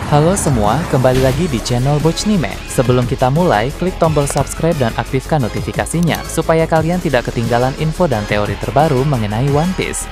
Halo semua, kembali lagi di channel Bochnime. Sebelum kita mulai, klik tombol subscribe dan aktifkan notifikasinya supaya kalian tidak ketinggalan info dan teori terbaru mengenai One Piece.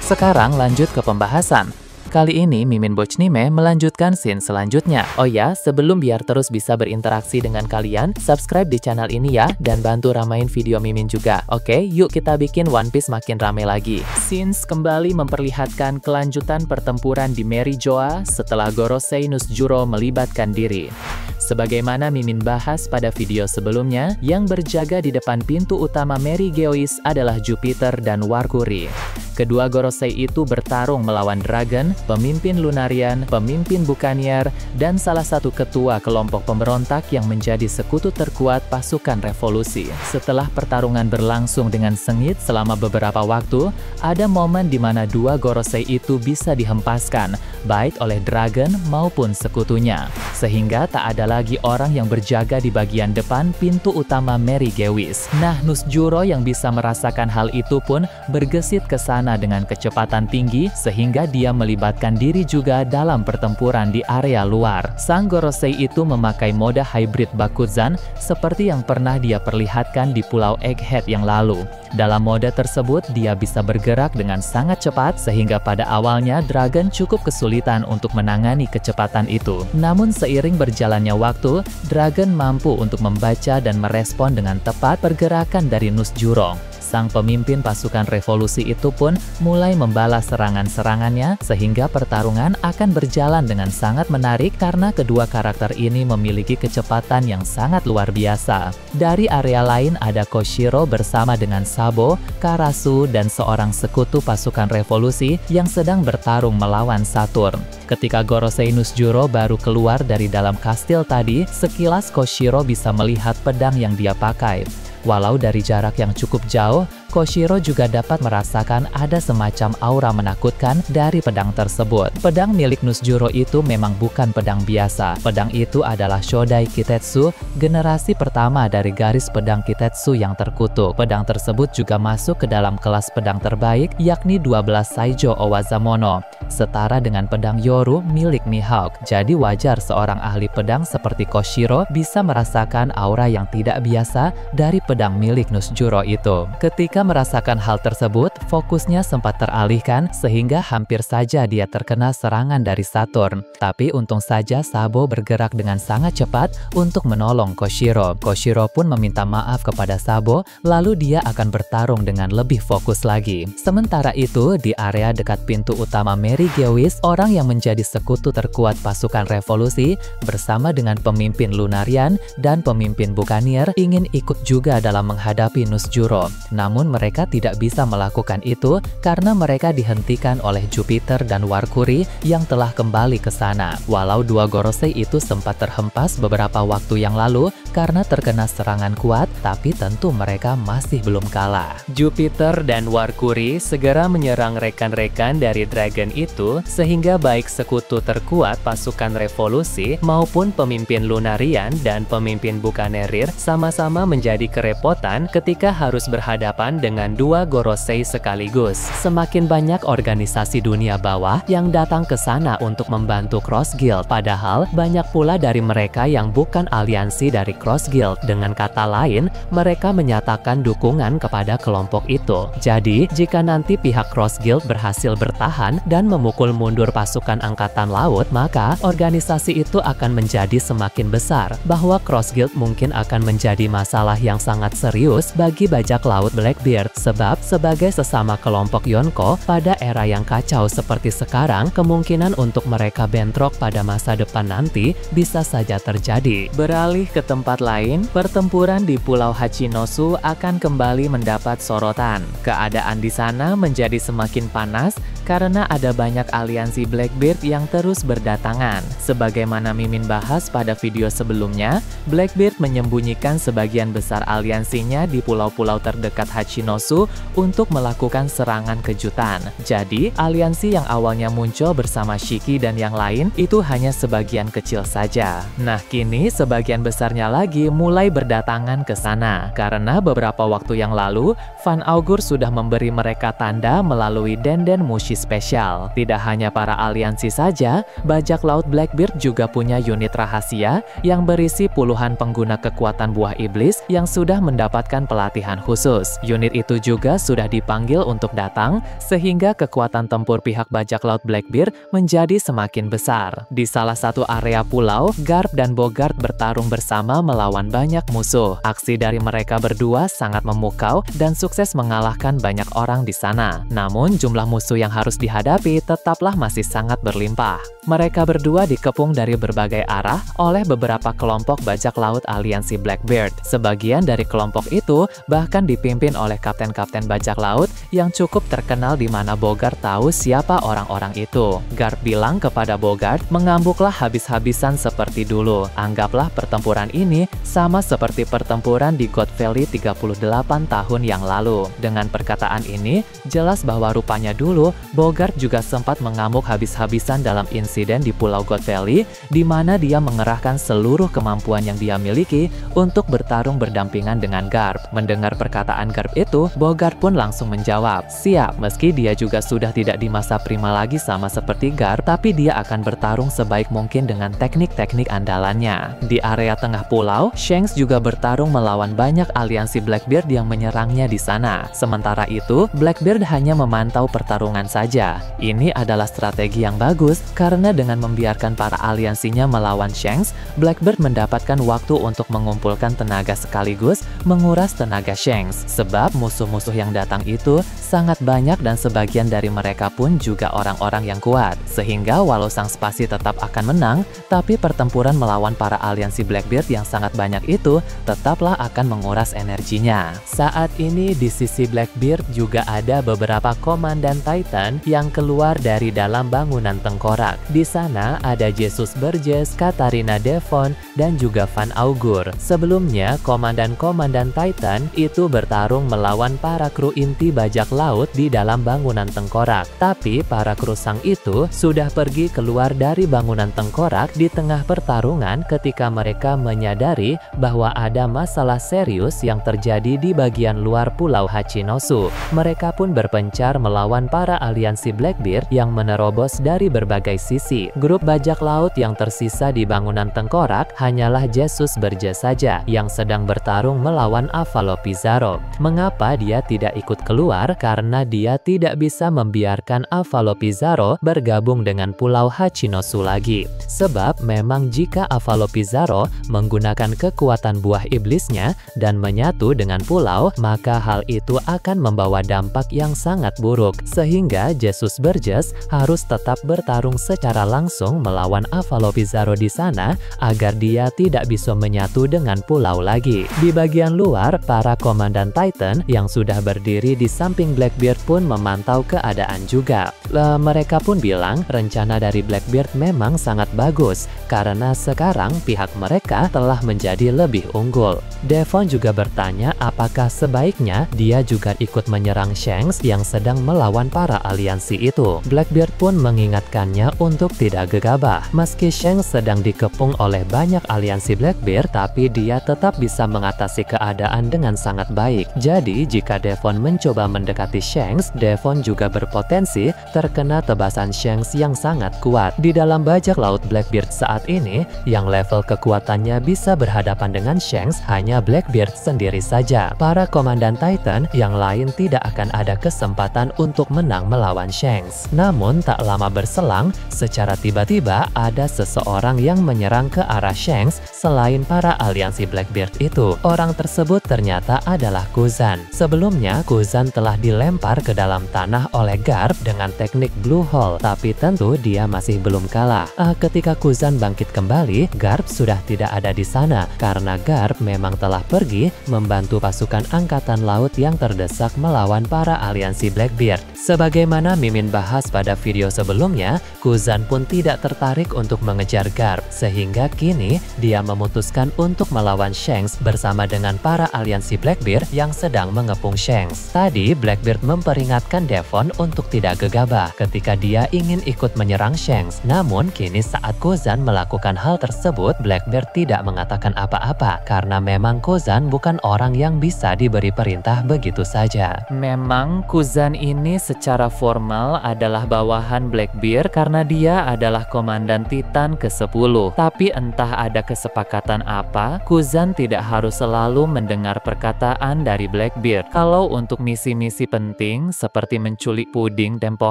Sekarang lanjut ke pembahasan. Kali ini Mimin Bochnime melanjutkan scene selanjutnya. Oh ya, sebelum biar terus bisa berinteraksi dengan kalian, subscribe di channel ini ya, dan bantu ramain video Mimin juga. Oke, yuk kita bikin One Piece makin rame lagi. Scenes kembali memperlihatkan kelanjutan pertempuran di Mary Joa setelah Gorosei Nusjuro melibatkan diri. Sebagaimana Mimin bahas pada video sebelumnya, yang berjaga di depan pintu utama Mary Geois adalah Jupiter dan Warkuri. Kedua Gorosei itu bertarung melawan Dragon, pemimpin Lunarian, pemimpin Buccaneer, dan salah satu ketua kelompok pemberontak yang menjadi sekutu terkuat pasukan revolusi. Setelah pertarungan berlangsung dengan sengit selama beberapa waktu, ada momen di mana dua Gorosei itu bisa dihempaskan, baik oleh Dragon maupun sekutunya. Sehingga tak ada lagi orang yang berjaga di bagian depan pintu utama Mary Geois. Nah, Nusjuro yang bisa merasakan hal itu pun bergesit ke sana dengan kecepatan tinggi sehingga dia melibatkan diri juga dalam pertempuran di area luar. Sang Gorosei itu memakai mode hybrid Bakuzan seperti yang pernah dia perlihatkan di Pulau Egghead yang lalu. Dalam mode tersebut dia bisa bergerak dengan sangat cepat sehingga pada awalnya Dragon cukup kesulitan untuk menangani kecepatan itu. Namun seiring berjalannya waktu, Dragon mampu untuk membaca dan merespon dengan tepat pergerakan dari Nusjuro. Sang pemimpin pasukan revolusi itu pun mulai membalas serangan-serangannya sehingga pertarungan akan berjalan dengan sangat menarik karena kedua karakter ini memiliki kecepatan yang sangat luar biasa. Dari area lain ada Koshiro bersama dengan Sabo, Karasu, dan seorang sekutu pasukan revolusi yang sedang bertarung melawan Saturn. Ketika Gorosei Nusjuro baru keluar dari dalam kastil tadi, sekilas Koshiro bisa melihat pedang yang dia pakai. Walau dari jarak yang cukup jauh, Koshiro juga dapat merasakan ada semacam aura menakutkan dari pedang tersebut. Pedang milik Nusjuro itu memang bukan pedang biasa. Pedang itu adalah Shodai Kitetsu, generasi pertama dari garis pedang Kitetsu yang terkutuk. Pedang tersebut juga masuk ke dalam kelas pedang terbaik, yakni 12 Saijo Owazamono, setara dengan pedang Yoru milik Mihawk. Jadi wajar seorang ahli pedang seperti Koshiro bisa merasakan aura yang tidak biasa dari pedang milik Nusjuro itu. Ketika merasakan hal tersebut, fokusnya sempat teralihkan sehingga hampir saja dia terkena serangan dari Saturn. Tapi untung saja Sabo bergerak dengan sangat cepat untuk menolong Koshiro. Koshiro pun meminta maaf kepada Sabo, lalu dia akan bertarung dengan lebih fokus lagi. Sementara itu, di area dekat pintu utama Mary Geois, orang yang menjadi sekutu terkuat pasukan revolusi bersama dengan pemimpin Lunarian dan pemimpin Buccaneer ingin ikut juga dalam menghadapi Nusjuro. Namun mereka tidak bisa melakukan itu karena mereka dihentikan oleh Jupiter dan Warkuri yang telah kembali ke sana. Walau dua Gorosei itu sempat terhempas beberapa waktu yang lalu karena terkena serangan kuat, tapi tentu mereka masih belum kalah. Jupiter dan Warkuri segera menyerang rekan-rekan dari Dragon itu sehingga baik sekutu terkuat pasukan revolusi maupun pemimpin Lunarian dan pemimpin Buccaneer sama-sama menjadi kerepotan ketika harus berhadapan dengan dua Gorosei sekaligus. Semakin banyak organisasi dunia bawah yang datang ke sana untuk membantu Cross Guild, padahal banyak pula dari mereka yang bukan aliansi dari Cross Guild. Dengan kata lain, mereka menyatakan dukungan kepada kelompok itu. Jadi, jika nanti pihak Cross Guild berhasil bertahan dan memukul mundur pasukan angkatan laut, maka organisasi itu akan menjadi semakin besar, bahwa Cross Guild mungkin akan menjadi masalah yang sangat serius bagi bajak laut Blackbeard, sebab sebagai sesama kelompok Yonko pada era yang kacau seperti sekarang, kemungkinan untuk mereka bentrok pada masa depan nanti bisa saja terjadi. Beralih ke tempat lain, pertempuran di Pulau Hachinosu akan kembali mendapat sorotan. Keadaan di sana menjadi semakin panas karena ada banyak aliansi Blackbeard yang terus berdatangan. Sebagaimana Mimin bahas pada video sebelumnya, Blackbeard menyembunyikan sebagian besar aliansinya di pulau-pulau terdekat Hachinosu untuk melakukan serangan kejutan. Jadi, aliansi yang awalnya muncul bersama Shiki dan yang lain itu hanya sebagian kecil saja. Nah, kini sebagian besarnya lagi mulai berdatangan ke sana. Karena beberapa waktu yang lalu, Van Augur sudah memberi mereka tanda melalui Denden Mushi memiliki spesial. Tidak hanya para aliansi saja, bajak laut Blackbeard juga punya unit rahasia yang berisi puluhan pengguna kekuatan buah iblis yang sudah mendapatkan pelatihan khusus. Unit itu juga sudah dipanggil untuk datang, sehingga kekuatan tempur pihak bajak laut Blackbeard menjadi semakin besar. Di salah satu area pulau, Garp dan Bogart bertarung bersama melawan banyak musuh. Aksi dari mereka berdua sangat memukau dan sukses mengalahkan banyak orang di sana. Namun, jumlah musuh yang harus dihadapi tetaplah masih sangat berlimpah. Mereka berdua dikepung dari berbagai arah oleh beberapa kelompok bajak laut aliansi Blackbeard. Sebagian dari kelompok itu bahkan dipimpin oleh kapten-kapten bajak laut yang cukup terkenal di mana Bogart tahu siapa orang-orang itu. Garp bilang kepada Bogart, "Mengambuklah habis-habisan seperti dulu. Anggaplah pertempuran ini sama seperti pertempuran di God Valley 38 tahun yang lalu." Dengan perkataan ini, jelas bahwa rupanya dulu Bogart juga sempat mengamuk habis-habisan dalam insiden di Pulau God Valley, di mana dia mengerahkan seluruh kemampuan yang dia miliki untuk bertarung berdampingan dengan Garp. Mendengar perkataan Garp itu, Bogart pun langsung menjawab, "Siap." Meski dia juga sudah tidak di masa prima lagi sama seperti Garp, tapi dia akan bertarung sebaik mungkin dengan teknik-teknik andalannya. Di area tengah pulau, Shanks juga bertarung melawan banyak aliansi Blackbeard yang menyerangnya di sana. Sementara itu, Blackbeard hanya memantau pertarungan saja. Ini adalah strategi yang bagus karena dengan membiarkan para aliansinya melawan Shanks, Blackbeard mendapatkan waktu untuk mengumpulkan tenaga sekaligus menguras tenaga Shanks. Sebab musuh-musuh yang datang itu sangat banyak dan sebagian dari mereka pun juga orang-orang yang kuat. Sehingga walau sang spasi tetap akan menang, tapi pertempuran melawan para aliansi Blackbeard yang sangat banyak itu tetaplah akan menguras energinya. Saat ini di sisi Blackbeard juga ada beberapa komandan Titan yang keluar dari dalam bangunan tengkorak. Di sana ada Jesus Burgess, Katarina Devon, dan juga Van Augur. Sebelumnya, komandan-komandan Titan itu bertarung melawan para kru inti bajak laut di dalam bangunan tengkorak. Tapi para kru sang itu sudah pergi keluar dari bangunan tengkorak di tengah pertarungan ketika mereka menyadari bahwa ada masalah serius yang terjadi di bagian luar Pulau Hachinosu. Mereka pun berpencar melawan para aliansi Blackbeard yang menerobos dari berbagai sisi. Grup bajak laut yang tersisa di bangunan tengkorak hanyalah Jesus Burgess saja yang sedang bertarung melawan Avalo Pizarro. Mengapa dia tidak ikut keluar? Karena dia tidak bisa membiarkan Avalo Pizarro bergabung dengan Pulau Hachinosu lagi. Sebab memang jika Avalo Pizarro menggunakan kekuatan buah iblisnya dan menyatu dengan pulau, maka hal itu akan membawa dampak yang sangat buruk. Sehingga Jesus Burgess harus tetap bertarung secara langsung melawan Avalo Pizarro di sana agar dia tidak bisa menyatu dengan pulau lagi. Di bagian luar, para komandan Titan yang sudah berdiri di samping Blackbeard pun memantau keadaan juga. Mereka pun bilang rencana dari Blackbeard memang sangat bagus karena sekarang pihak mereka telah menjadi lebih unggul. Devon juga bertanya apakah sebaiknya dia juga ikut menyerang Shanks yang sedang melawan para aliansi itu. Blackbeard pun mengingatkannya untuk tidak gegabah. Meski Shanks sedang dikepung oleh banyak aliansi Blackbeard, tapi dia tetap bisa mengatasi keadaan dengan sangat baik. Jadi jika Devon mencoba mendekati Shanks, Devon juga berpotensi terkena tebasan Shanks yang sangat kuat. Di dalam bajak laut Blackbeard saat ini, yang level kekuatannya bisa berhadapan dengan Shanks hanya Blackbeard sendiri saja. Para komandan Titan yang lain tidak akan ada kesempatan untuk menang melawan Shanks. Namun tak lama berselang, secara tiba-tiba ada seseorang yang menyerang ke arah Shanks selain para aliansi Blackbeard itu. Orang tersebut ternyata adalah Kuzan. Sebelumnya, Kuzan telah dilempar ke dalam tanah oleh Garp dengan teknik Blue Hole, tapi tentu dia masih belum kalah. Ketika Kuzan bangkit kembali, Garp sudah tidak ada di sana karena Garp memang telah pergi membantu pasukan angkatan laut yang terdesak melawan para aliansi Blackbeard. Sebagaimana Mimin bahas pada video sebelumnya, Kuzan pun tidak tertarik untuk mengejar Garp, sehingga kini dia memutuskan untuk melawan Shanks bersama dengan para aliansi Blackbeard yang sedang mengepung Shanks. Tadi Blackbeard memperingatkan Devon untuk tidak gegabah ketika dia ingin ikut menyerang Shanks. Namun kini saat saat Kozan melakukan hal tersebut, Blackbeard tidak mengatakan apa-apa karena memang Kozan bukan orang yang bisa diberi perintah begitu saja. Memang Kuzan ini secara formal adalah bawahan Blackbeard karena dia adalah komandan Titan ke-10. Tapi entah ada kesepakatan apa, Kuzan tidak harus selalu mendengar perkataan dari Blackbeard. Kalau untuk misi-misi penting seperti menculik puding tempo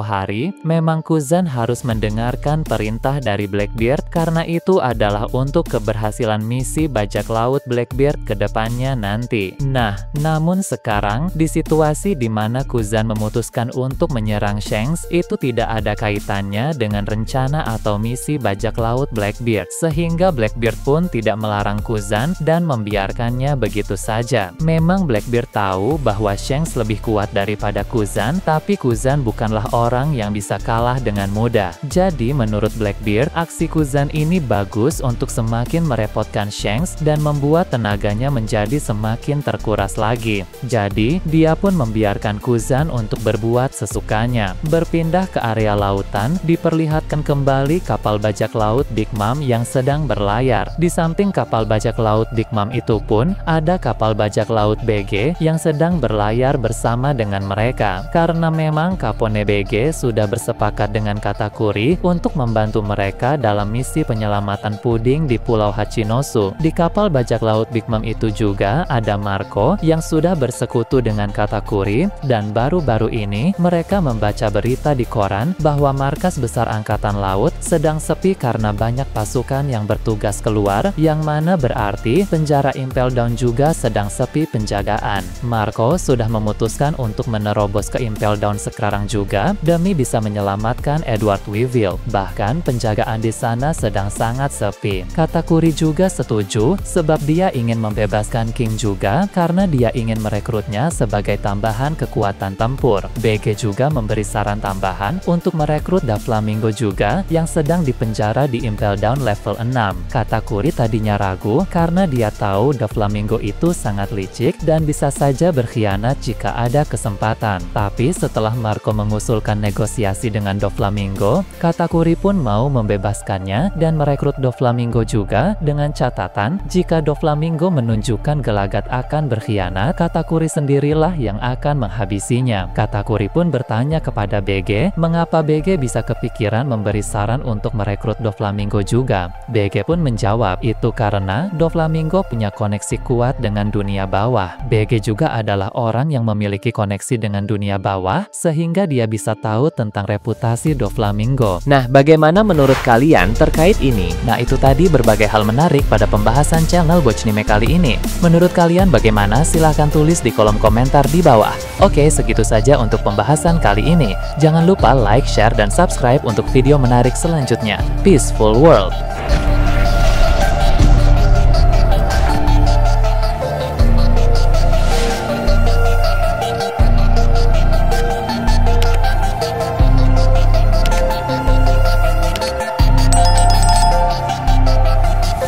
hari, memang Kuzan harus mendengarkan perintah dari Blackbeard karena itu adalah untuk keberhasilan misi bajak laut Blackbeard ke depannya nanti. Nah, namun sekarang di situasi di mana Kuzan memutuskan untuk menyerang Shanks itu tidak ada kaitannya dengan rencana atau misi bajak laut Blackbeard, sehingga Blackbeard pun tidak melarang Kuzan dan membiarkannya begitu saja. Memang Blackbeard tahu bahwa Shanks lebih kuat daripada Kuzan, tapi Kuzan bukanlah orang yang bisa kalah dengan mudah. Jadi menurut Blackbeard, aksi Kuzan ini bagus untuk semakin merepotkan Shanks dan membuat tenaganya menjadi semakin terkuras lagi. Jadi dia pun membiarkan Kuzan untuk berbuat sesukanya. Berpindah ke area lautan, diperlihatkan kembali kapal bajak laut Big Mom yang sedang berlayar. Di samping kapal bajak laut Big Mom itu pun ada kapal bajak laut BG yang sedang berlayar bersama dengan mereka. Karena memang Capone BG sudah bersepakat dengan Katakuri untuk membantu mereka dalam misi penyelamatan puding di Pulau Hachinosu. Di kapal bajak laut Big Mom itu juga ada Marco yang sudah bersekutu dengan Katakuri, dan baru-baru ini mereka membaca berita di koran bahwa markas besar angkatan laut sedang sepi karena banyak pasukan yang bertugas keluar, yang mana berarti penjara Impel Down juga sedang sepi penjagaan. Marco sudah memutuskan untuk menerobos ke Impel Down sekarang juga demi bisa menyelamatkan Edward Weevil. Bahkan penjagaan di sana sedang sangat sepi. Katakuri juga setuju sebab dia ingin membebaskan King juga karena dia ingin merekrutnya sebagai tambahan kekuatan tempur. BG juga memberi saran tambahan untuk merekrut Doflamingo juga yang sedang dipenjara di Impel Down level 6. Katakuri tadinya ragu karena dia tahu Doflamingo itu sangat licik dan bisa saja berkhianat jika ada kesempatan. Tapi setelah Marco mengusulkan negosiasi dengan Doflamingo, Katakuri pun mau membebaskannya dan merekrut Doflamingo juga dengan catatan jika Doflamingo menunjukkan gelagat akan berkhianat, Katakuri sendirilah yang akan menghabisinya. Katakuri pun bertanya kepada BG mengapa BG bisa kepikiran memberi saran untuk merekrut Doflamingo juga. BG pun menjawab itu karena Doflamingo punya koneksi kuat dengan dunia bawah. BG juga adalah orang yang memiliki koneksi dengan dunia bawah sehingga dia bisa tahu tentang reputasi Doflamingo. Nah, bagaimana menurut kalian terkait ini? Nah, itu tadi berbagai hal menarik pada pembahasan channel Bochnime kali ini. Menurut kalian bagaimana? Silahkan tulis di kolom komentar di bawah. Oke, segitu saja untuk pembahasan kali ini. Jangan lupa like, share, dan subscribe untuk video menarik selanjutnya. Peaceful World!